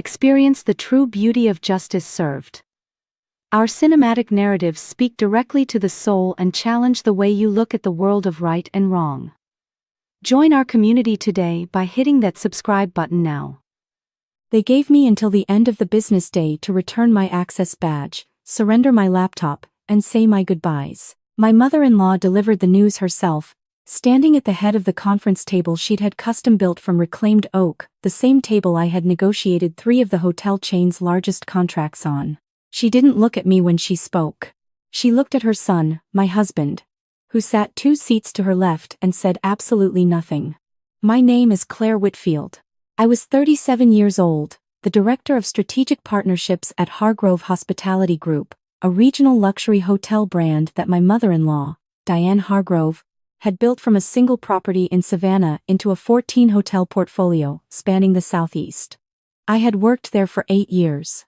Experience the true beauty of justice served. Our cinematic narratives speak directly to the soul and challenge the way you look at the world of right and wrong. Join our community today by hitting that subscribe button now. They gave me until the end of the business day to return my access badge, surrender my laptop, and say my goodbyes. My mother-in-law delivered the news herself, standing at the head of the conference table she'd had custom-built from reclaimed oak, the same table I had negotiated 3 of the hotel chain's largest contracts on. She didn't look at me when she spoke. She looked at her son, my husband, who sat 2 seats to her left and said absolutely nothing. My name is Claire Whitfield. I was 37 years old, the Director of Strategic Partnerships at Hargrove Hospitality Group, a regional luxury hotel brand that my mother-in-law, Diane Hargrove, had built from a single property in Savannah into a 14-hotel portfolio spanning the Southeast. I had worked there for 8 years.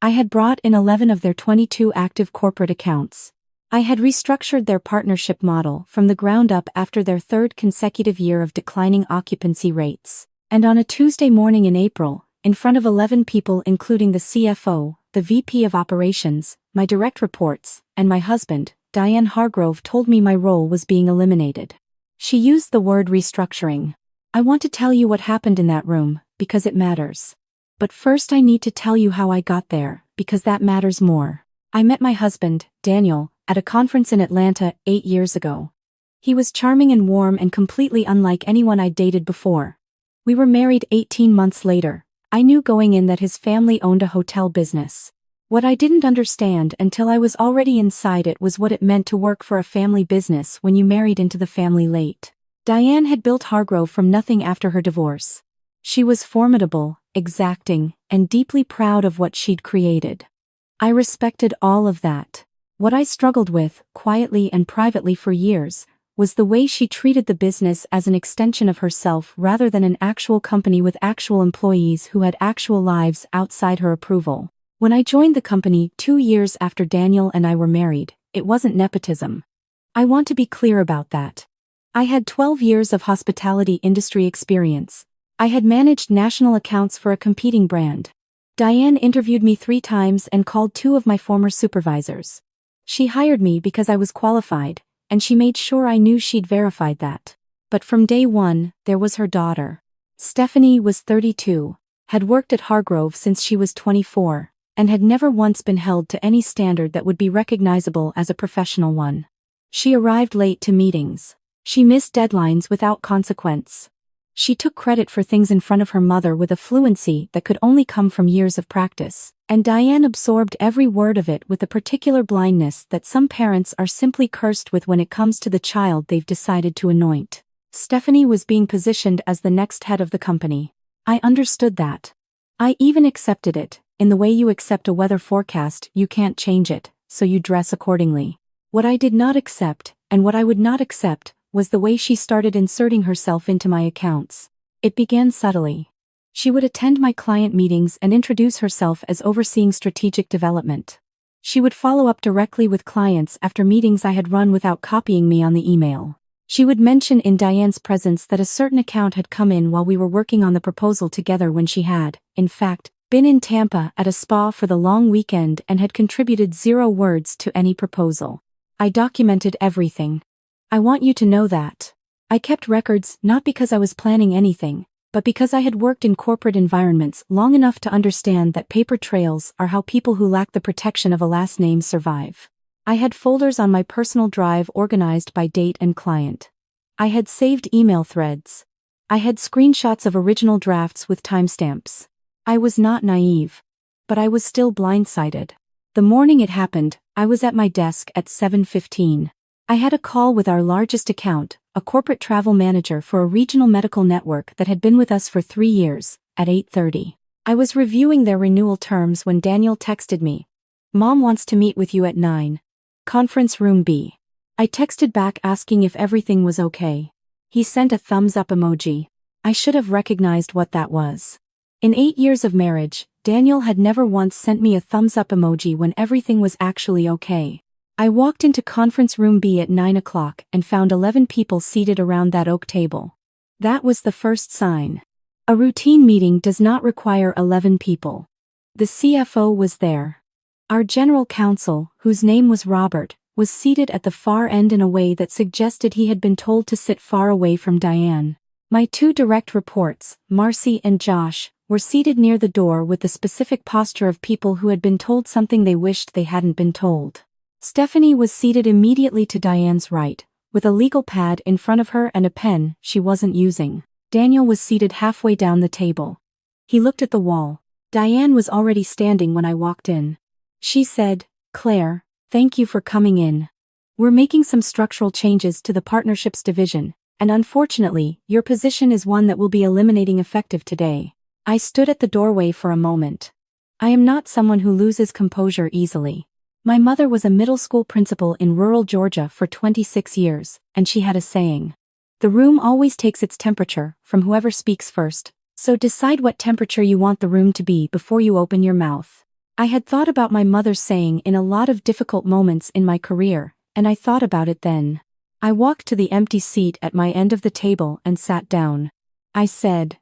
I had brought in 11 of their 22 active corporate accounts. I had restructured their partnership model from the ground up after their 3rd consecutive year of declining occupancy rates. And on a Tuesday morning in April, in front of 11 people including the CFO, the VP of Operations, my direct reports, and my husband, Diane Hargrove told me my role was being eliminated. She used the word restructuring. I want to tell you what happened in that room, because it matters. But first I need to tell you how I got there, because that matters more. I met my husband, Daniel, at a conference in Atlanta 8 years ago. He was charming and warm and completely unlike anyone I'd dated before. We were married 18 months later. I knew going in that his family owned a hotel business. What I didn't understand until I was already inside it was what it meant to work for a family business when you married into the family late. Diane had built Hargrove from nothing after her divorce. She was formidable, exacting, and deeply proud of what she'd created. I respected all of that. What I struggled with, quietly and privately for years, was the way she treated the business as an extension of herself rather than an actual company with actual employees who had actual lives outside her approval. When I joined the company 2 years after Daniel and I were married, it wasn't nepotism. I want to be clear about that. I had 12 years of hospitality industry experience. I had managed national accounts for a competing brand. Diane interviewed me 3 times and called 2 of my former supervisors. She hired me because I was qualified, and she made sure I knew she'd verified that. But from day one, there was her daughter. Stephanie was 32, had worked at Hargrove since she was 24, and had never once been held to any standard that would be recognizable as a professional one. She arrived late to meetings. She missed deadlines without consequence. She took credit for things in front of her mother with a fluency that could only come from years of practice, and Diane absorbed every word of it with the particular blindness that some parents are simply cursed with when it comes to the child they've decided to anoint. Stephanie was being positioned as the next head of the company. I understood that. I even accepted it. In the way you accept a weather forecast, you can't change it, so you dress accordingly. What I did not accept, and what I would not accept, was the way she started inserting herself into my accounts. It began subtly. She would attend my client meetings and introduce herself as overseeing strategic development. She would follow up directly with clients after meetings I had run without copying me on the email. She would mention in Diane's presence that a certain account had come in while we were working on the proposal together when she had, in fact, been in Tampa at a spa for the long weekend and had contributed 0 words to any proposal. I documented everything. I want you to know that. I kept records not because I was planning anything, but because I had worked in corporate environments long enough to understand that paper trails are how people who lack the protection of a last name survive. I had folders on my personal drive organized by date and client. I had saved email threads. I had screenshots of original drafts with timestamps. I was not naive. But I was still blindsided. The morning it happened, I was at my desk at 7:15. I had a call with our largest account, a corporate travel manager for a regional medical network that had been with us for 3 years, at 8:30. I was reviewing their renewal terms when Daniel texted me. "Mom wants to meet with you at 9. Conference room B." I texted back asking if everything was okay. He sent a thumbs up emoji. I should have recognized what that was. In 8 years of marriage, Daniel had never once sent me a thumbs up emoji when everything was actually okay. I walked into conference room B at 9 o'clock and found 11 people seated around that oak table. That was the first sign. A routine meeting does not require 11 people. The CFO was there. Our general counsel, whose name was Robert, was seated at the far end in a way that suggested he had been told to sit far away from Diane. My two direct reports, Marcy and Josh, were seated near the door with the specific posture of people who had been told something they wished they hadn't been told. Stephanie was seated immediately to Diane's right, with a legal pad in front of her and a pen she wasn't using. Daniel was seated halfway down the table. He looked at the wall. Diane was already standing when I walked in. She said, "Claire, thank you for coming in. We're making some structural changes to the partnerships division, and unfortunately, your position is one that will be eliminating effective today." I stood at the doorway for a moment. I am not someone who loses composure easily. My mother was a middle school principal in rural Georgia for 26 years, and she had a saying. The room always takes its temperature from whoever speaks first, so decide what temperature you want the room to be before you open your mouth. I had thought about my mother's saying in a lot of difficult moments in my career, and I thought about it then. I walked to the empty seat at my end of the table and sat down. I said,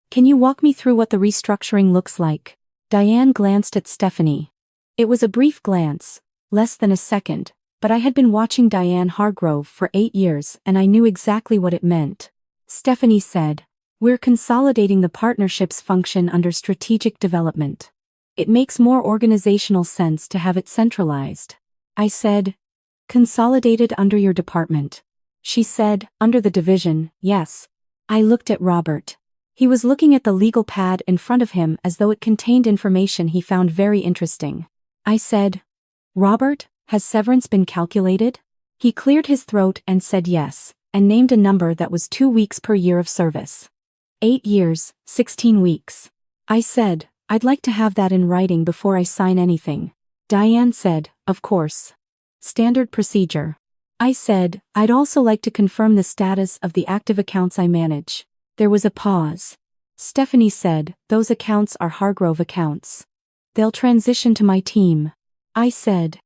"Can you walk me through what the restructuring looks like?" Diane glanced at Stephanie. It was a brief glance, less than a second, but I had been watching Diane Hargrove for 8 years and I knew exactly what it meant. Stephanie said, "We're consolidating the partnerships function under strategic development. It makes more organizational sense to have it centralized." I said, "Consolidated under your department?" She said, "Under the division, yes." I looked at Robert. He was looking at the legal pad in front of him as though it contained information he found very interesting. I said, "Robert, has severance been calculated?" He cleared his throat and said yes, and named a number that was 2 weeks per year of service. 8 years, 16 weeks. I said, "I'd like to have that in writing before I sign anything." Diane said, "Of course. Standard procedure." I said, "I'd also like to confirm the status of the active accounts I manage." There was a pause. Stephanie said, "Those accounts are Hargrove accounts. They'll transition to my team." I said,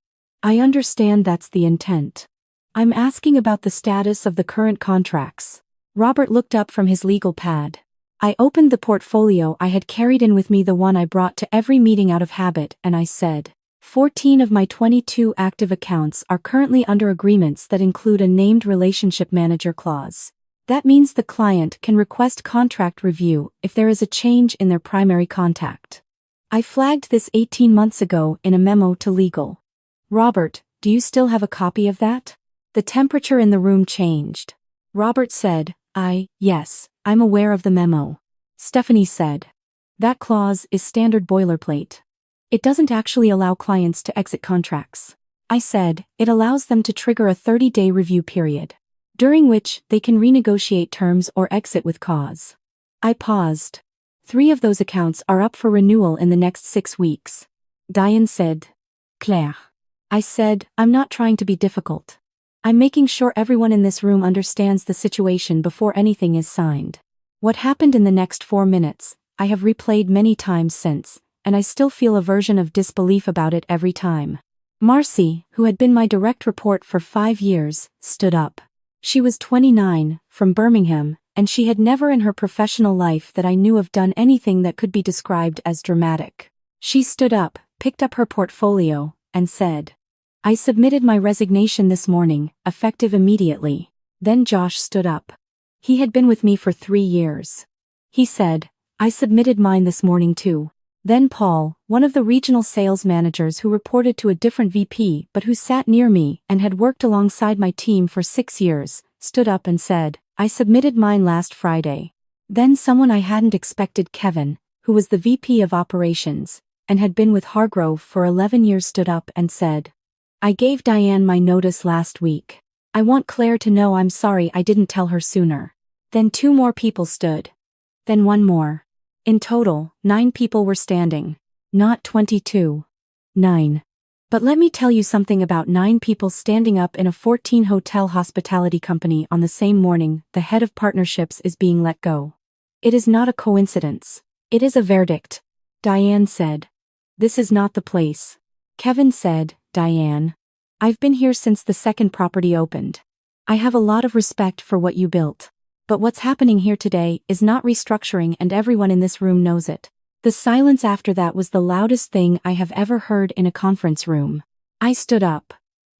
"I understand that's the intent. I'm asking about the status of the current contracts." Robert looked up from his legal pad. I opened the portfolio I had carried in with me, the one I brought to every meeting out of habit, and I said, 14 of my 22 active accounts are currently under agreements that include a named relationship manager clause. That means the client can request contract review if there is a change in their primary contact. I flagged this 18 months ago in a memo to legal. "Robert, do you still have a copy of that?" The temperature in the room changed. Robert said, Yes, I'm aware of the memo." Stephanie said, "That clause is standard boilerplate. It doesn't actually allow clients to exit contracts." I said, "It allows them to trigger a 30-day review period, during which they can renegotiate terms or exit with cause." I paused. 3 of those accounts are up for renewal in the next 6 weeks. Diane said, "Claire." I said, "I'm not trying to be difficult. I'm making sure everyone in this room understands the situation before anything is signed." What happened in the next 4 minutes, I have replayed many times since, and I still feel a version of disbelief about it every time. Marcy, who had been my direct report for 5 years, stood up. She was 29, from Birmingham, and she had never in her professional life that I knew of done anything that could be described as dramatic. She stood up, picked up her portfolio, and said, "I submitted my resignation this morning, effective immediately." Then Josh stood up. He had been with me for 3 years. He said, "I submitted mine this morning too." Then Paul, one of the regional sales managers who reported to a different VP but who sat near me and had worked alongside my team for 6 years, stood up and said, "I submitted mine last Friday." Then someone I hadn't expected, Kevin, who was the VP of operations, and had been with Hargrove for 11 years, stood up and said, "I gave Diane my notice last week. I want Claire to know I'm sorry I didn't tell her sooner." Then 2 more people stood. Then 1 more. In total, 9 people were standing. Not 22. 9. But let me tell you something about 9 people standing up in a 14-hotel hospitality company on the same morning the head of partnerships is being let go. It is not a coincidence. It is a verdict. Diane said, "This is not the place." Kevin said, "Diane, I've been here since the second property opened. I have a lot of respect for what you built. But what's happening here today is not restructuring, and everyone in this room knows it. The silence after that was the loudest thing I have ever heard in a conference room. I stood up.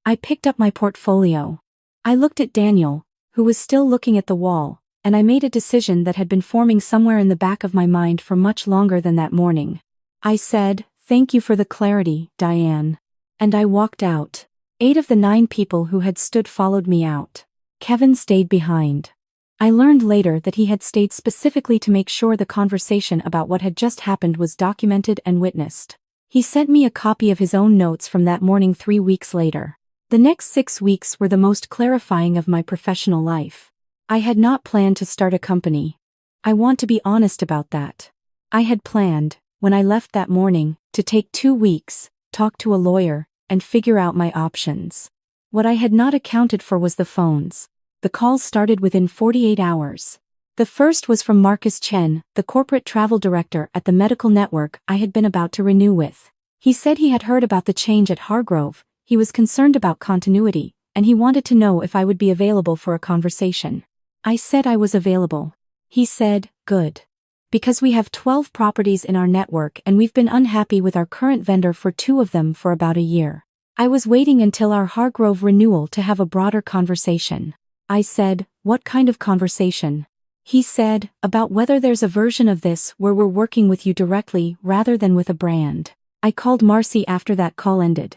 I picked up my portfolio. I looked at Daniel, who was still looking at the wall, and I made a decision that had been forming somewhere in the back of my mind for much longer than that morning. I said, "Thank you for the clarity, Diane." And I walked out. 8 of the 9 people who had stood followed me out. Kevin stayed behind. I learned later that he had stayed specifically to make sure the conversation about what had just happened was documented and witnessed. He sent me a copy of his own notes from that morning 3 weeks later. The next 6 weeks were the most clarifying of my professional life. I had not planned to start a company. I want to be honest about that. I had planned, when I left that morning, to take 2 weeks, talk to a lawyer, and figure out my options. What I had not accounted for was the phones. The calls started within 48 hours. The first was from Marcus Chen, the corporate travel director at the medical network I had been about to renew with. He said he had heard about the change at Hargrove, he was concerned about continuity, and he wanted to know if I would be available for a conversation. I said I was available. He said, "Good. Because we have 12 properties in our network and we've been unhappy with our current vendor for 2 of them for about a year. I was waiting until our Hargrove renewal to have a broader conversation." I said, "What kind of conversation?" He said, "About whether there's a version of this where we're working with you directly rather than with a brand." I called Marcy after that call ended.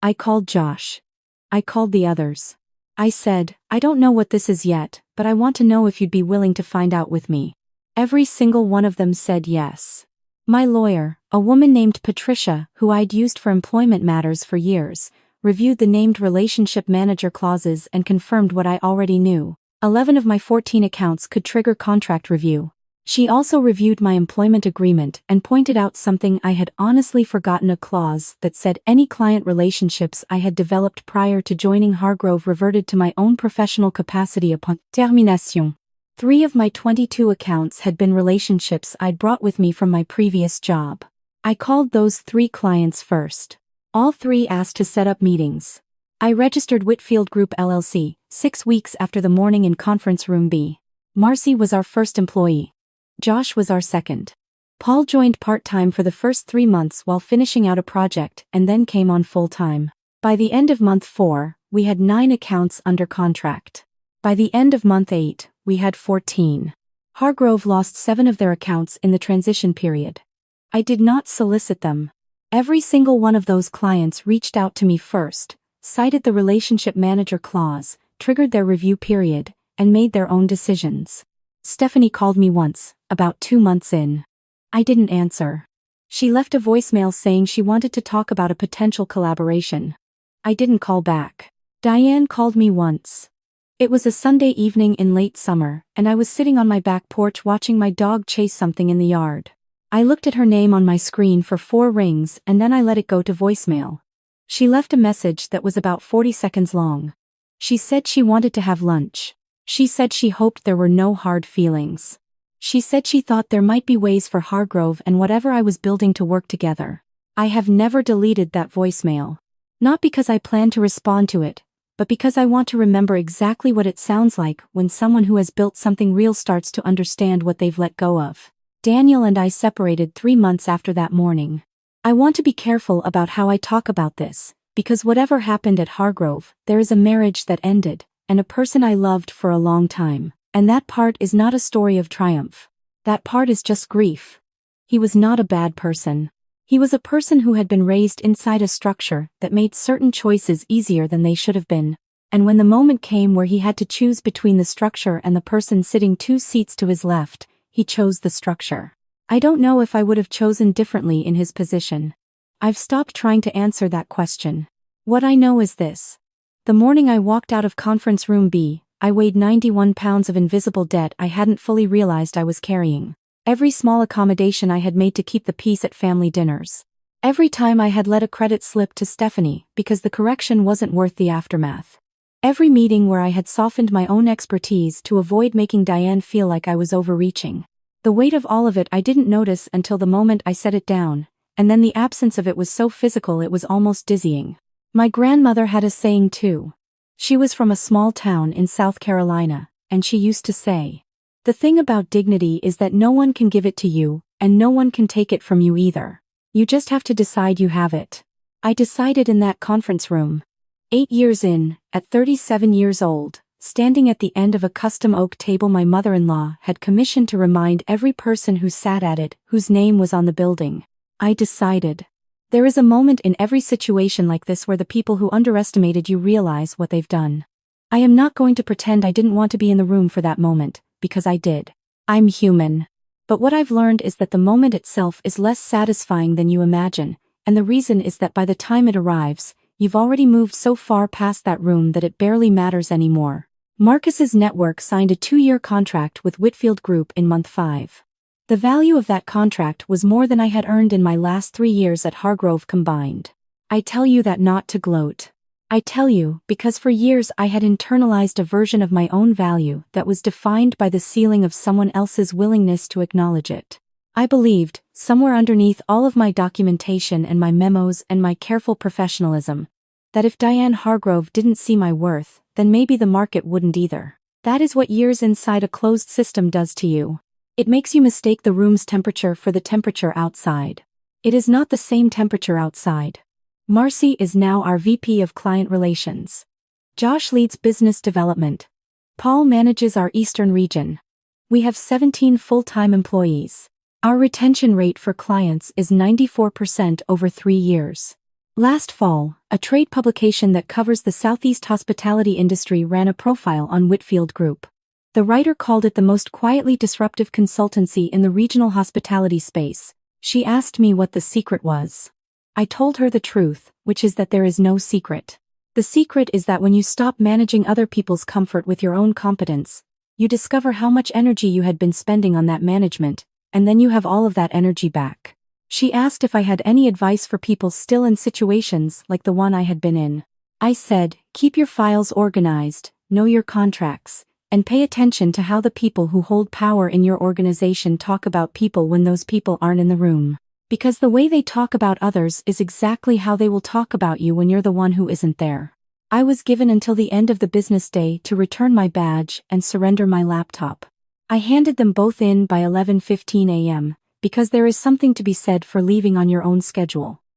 I called Josh. I called the others. I said, "I don't know what this is yet, but I want to know if you'd be willing to find out with me." Every single one of them said yes. My lawyer, a woman named Patricia, who I'd used for employment matters for years, reviewed the named relationship manager clauses and confirmed what I already knew. 11 of my 14 accounts could trigger contract review. She also reviewed my employment agreement and pointed out something I had honestly forgotten, a clause that said any client relationships I had developed prior to joining Hargrove reverted to my own professional capacity upon termination. 3 of my 22 accounts had been relationships I'd brought with me from my previous job. I called those 3 clients first. All 3 asked to set up meetings. I registered Whitfield Group LLC, 6 weeks after the morning in Conference Room B. Marcy was our first employee. Josh was our second. Paul joined part-time for the first 3 months while finishing out a project and then came on full-time. By the end of month 4, we had 9 accounts under contract. By the end of month 8, we had 14. Hargrove lost 7 of their accounts in the transition period. I did not solicit them. Every single one of those clients reached out to me first, cited the relationship manager clause, triggered their review period, and made their own decisions. Stephanie called me once, about 2 months in. I didn't answer. She left a voicemail saying she wanted to talk about a potential collaboration. I didn't call back. Diane called me once. It was a Sunday evening in late summer, and I was sitting on my back porch watching my dog chase something in the yard. I looked at her name on my screen for 4 rings and then I let it go to voicemail. She left a message that was about 40 seconds long. She said she wanted to have lunch. She said she hoped there were no hard feelings. She said she thought there might be ways for Hargrove and whatever I was building to work together. I have never deleted that voicemail. Not because I plan to respond to it, but because I want to remember exactly what it sounds like when someone who has built something real starts to understand what they've let go of. Daniel and I separated 3 months after that morning. I want to be careful about how I talk about this, because whatever happened at Hargrove, there is a marriage that ended, and a person I loved for a long time, and that part is not a story of triumph. That part is just grief. He was not a bad person. He was a person who had been raised inside a structure that made certain choices easier than they should have been, and when the moment came where he had to choose between the structure and the person sitting 2 seats to his left, he chose the structure. I don't know if I would have chosen differently in his position. I've stopped trying to answer that question. What I know is this. The morning I walked out of Conference Room B, I weighed 91 pounds of invisible debt I hadn't fully realized I was carrying. Every small accommodation I had made to keep the peace at family dinners. Every time I had let a credit slip to Stephanie because the correction wasn't worth the aftermath. Every meeting where I had softened my own expertise to avoid making Diane feel like I was overreaching. The weight of all of it I didn't notice until the moment I set it down, and then the absence of it was so physical it was almost dizzying. My grandmother had a saying too. She was from a small town in South Carolina, and she used to say, The thing about dignity is that no one can give it to you, and no one can take it from you either. You just have to decide you have it. I decided in that conference room. 8 years in, at 37 years old, standing at the end of a custom oak table my mother-in-law had commissioned to remind every person who sat at it whose name was on the building. I decided. There is a moment in every situation like this where the people who underestimated you realize what they've done. I am not going to pretend I didn't want to be in the room for that moment, because I did. I'm human. But what I've learned is that the moment itself is less satisfying than you imagine, and the reason is that by the time it arrives, you've already moved so far past that room that it barely matters anymore. Marcus's network signed a 2-year contract with Whitfield Group in month 5. The value of that contract was more than I had earned in my last 3 years at Hargrove combined. I tell you that not to gloat. I tell you because for years I had internalized a version of my own value that was defined by the ceiling of someone else's willingness to acknowledge it. I believed, somewhere underneath all of my documentation and my memos and my careful professionalism, that if Diane Hargrove didn't see my worth, then maybe the market wouldn't either. That is what years inside a closed system does to you. It makes you mistake the room's temperature for the temperature outside. It is not the same temperature outside. Marcy is now our VP of Client Relations. Josh leads business development. Paul manages our Eastern region. We have 17 full-time employees. Our retention rate for clients is 94% over 3 years. Last fall, a trade publication that covers the Southeast hospitality industry ran a profile on Whitfield Group. The writer called it the most quietly disruptive consultancy in the regional hospitality space. She asked me what the secret was. I told her the truth, which is that there is no secret. The secret is that when you stop managing other people's comfort with your own competence, you discover how much energy you had been spending on that management, and then you have all of that energy back. She asked if I had any advice for people still in situations like the one I had been in. I said, keep your files organized, know your contracts, and pay attention to how the people who hold power in your organization talk about people when those people aren't in the room. Because the way they talk about others is exactly how they will talk about you when you're the one who isn't there. I was given until the end of the business day to return my badge and surrender my laptop. I handed them both in by 11:15 a.m., because there is something to be said for leaving on your own schedule.